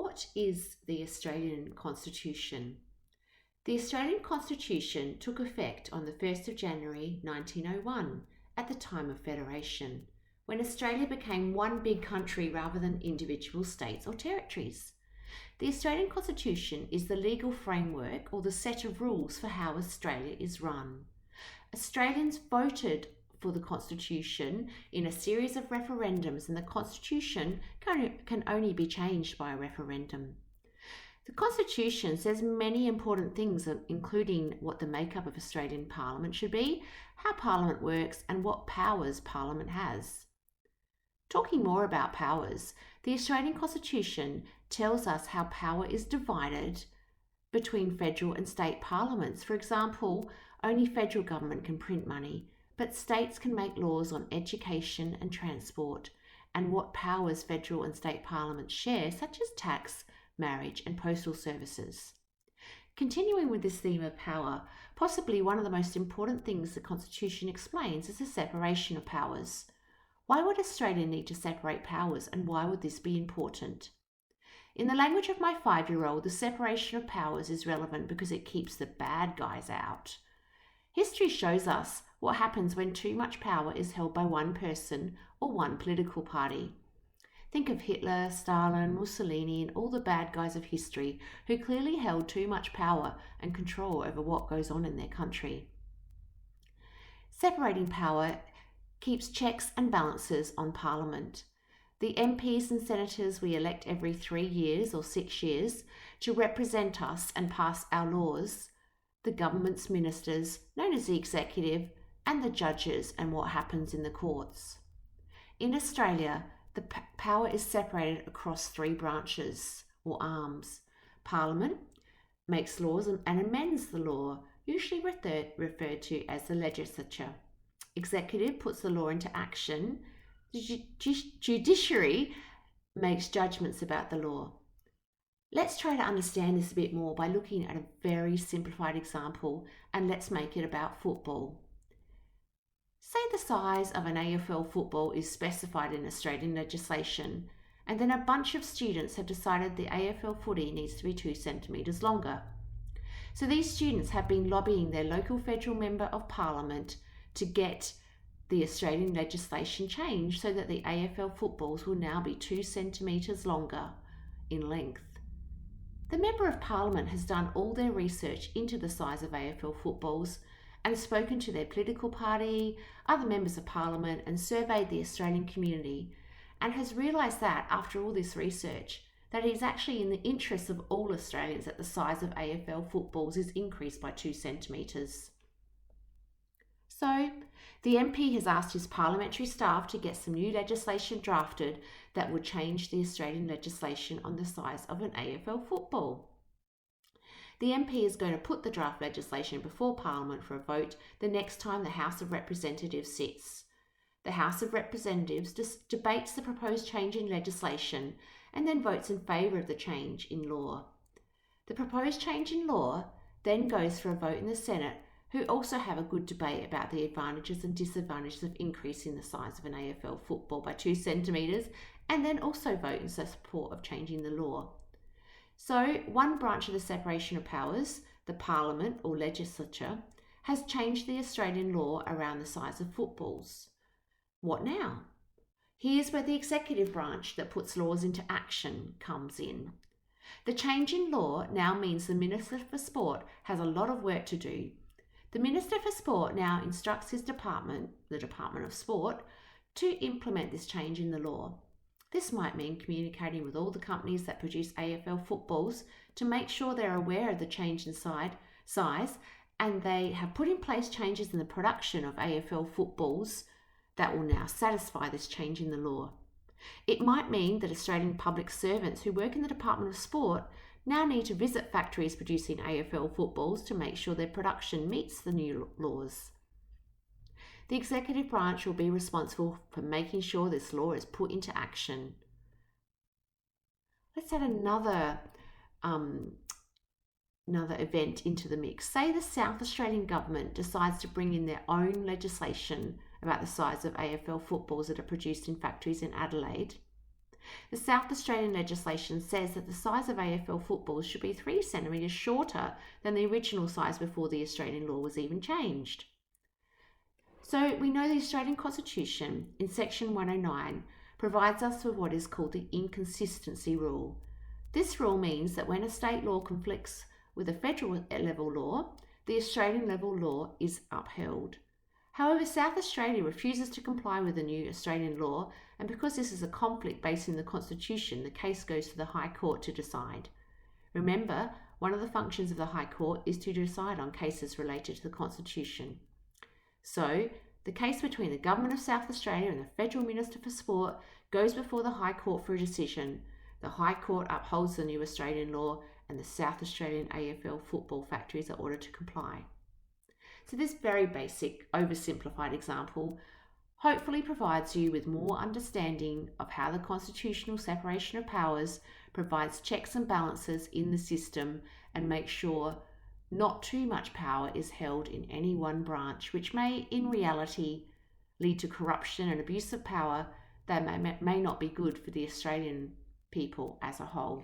What is the Australian Constitution? The Australian Constitution took effect on the 1st of January 1901 at the time of Federation, when Australia became one big country rather than individual states or territories. The Australian Constitution is the legal framework or the set of rules for how Australia is run. Australians voted for the Constitution in a series of referendums, and the Constitution can only be changed by a referendum. The Constitution says many important things, including what the makeup of Australian Parliament should be, how Parliament works, and what powers Parliament has. Talking more about powers, the Australian Constitution tells us how power is divided between federal and state parliaments. For example, only federal government can print money, but states can make laws on education and transport, and what powers federal and state parliaments share, such as tax, marriage, and postal services. Continuing with this theme of power, possibly one of the most important things the Constitution explains is the separation of powers. Why would Australia need to separate powers, and why would this be important? In the language of my 5-year-old, the separation of powers is relevant because it keeps the bad guys out. History shows us what happens when too much power is held by one person or one political party. Think of Hitler, Stalin, Mussolini, and all the bad guys of history who clearly held too much power and control over what goes on in their country. Separating power keeps checks and balances on Parliament. The MPs and senators we elect every 3 years or 6 years to represent us and pass our laws, the government's ministers, known as the executive, and the judges, and what happens in the courts. In Australia, the power is separated across 3 branches or arms. Parliament makes laws and amends the law, usually referred to as the legislature. Executive puts the law into action. The judiciary makes judgments about the law. Let's try to understand this a bit more by looking at a very simplified example, and let's make it about football. Say the size of an AFL football is specified in Australian legislation, and then a bunch of students have decided the AFL footy needs to be 2 centimetres longer. So these students have been lobbying their local federal member of Parliament to get the Australian legislation changed so that the AFL footballs will now be 2 centimetres longer in length. The Member of Parliament has done all their research into the size of AFL footballs and spoken to their political party, other members of Parliament, and surveyed the Australian community, and has realised that, after all this research, that it is actually in the interests of all Australians that the size of AFL footballs is increased by 2 centimetres. So, the MP has asked his parliamentary staff to get some new legislation drafted that would change the Australian legislation on the size of an AFL football. The MP is going to put the draft legislation before Parliament for a vote the next time the House of Representatives sits. The House of Representatives debates the proposed change in legislation and then votes in favour of the change in law. The proposed change in law then goes for a vote in the Senate, who also have a good debate about the advantages and disadvantages of increasing the size of an AFL football by 2 centimetres, and then also vote in support of changing the law. So, one branch of the separation of powers, the Parliament or legislature, has changed the Australian law around the size of footballs. What now? Here's where the executive branch that puts laws into action comes in. The change in law now means the Minister for Sport has a lot of work to do. The Minister for Sport now instructs his department, the Department of Sport, to implement this change in the law. This might mean communicating with all the companies that produce AFL footballs to make sure they're aware of the change in size, and they have put in place changes in the production of AFL footballs that will now satisfy this change in the law. It might mean that Australian public servants who work in the Department of Sport now need to visit factories producing AFL footballs to make sure their production meets the new laws. The executive branch will be responsible for making sure this law is put into action. Let's add another event into the mix. Say the South Australian government decides to bring in their own legislation about the size of AFL footballs that are produced in factories in Adelaide. The South Australian legislation says that the size of AFL footballs should be 3 centimetres shorter than the original size before the Australian law was even changed. So we know the Australian Constitution in section 109 provides us with what is called the inconsistency rule. This rule means that when a state law conflicts with a federal level law, the Australian level law is upheld. However, South Australia refuses to comply with the new Australian law, and because this is a conflict based in the Constitution, the case goes to the High Court to decide. Remember, one of the functions of the High Court is to decide on cases related to the Constitution. So, the case between the Government of South Australia and the Federal Minister for Sport goes before the High Court for a decision. The High Court upholds the new Australian law, and the South Australian AFL football factories are ordered to comply. So this very basic, oversimplified example hopefully provides you with more understanding of how the constitutional separation of powers provides checks and balances in the system and makes sure not too much power is held in any one branch, which may in reality lead to corruption and abuse of power that may not be good for the Australian people as a whole.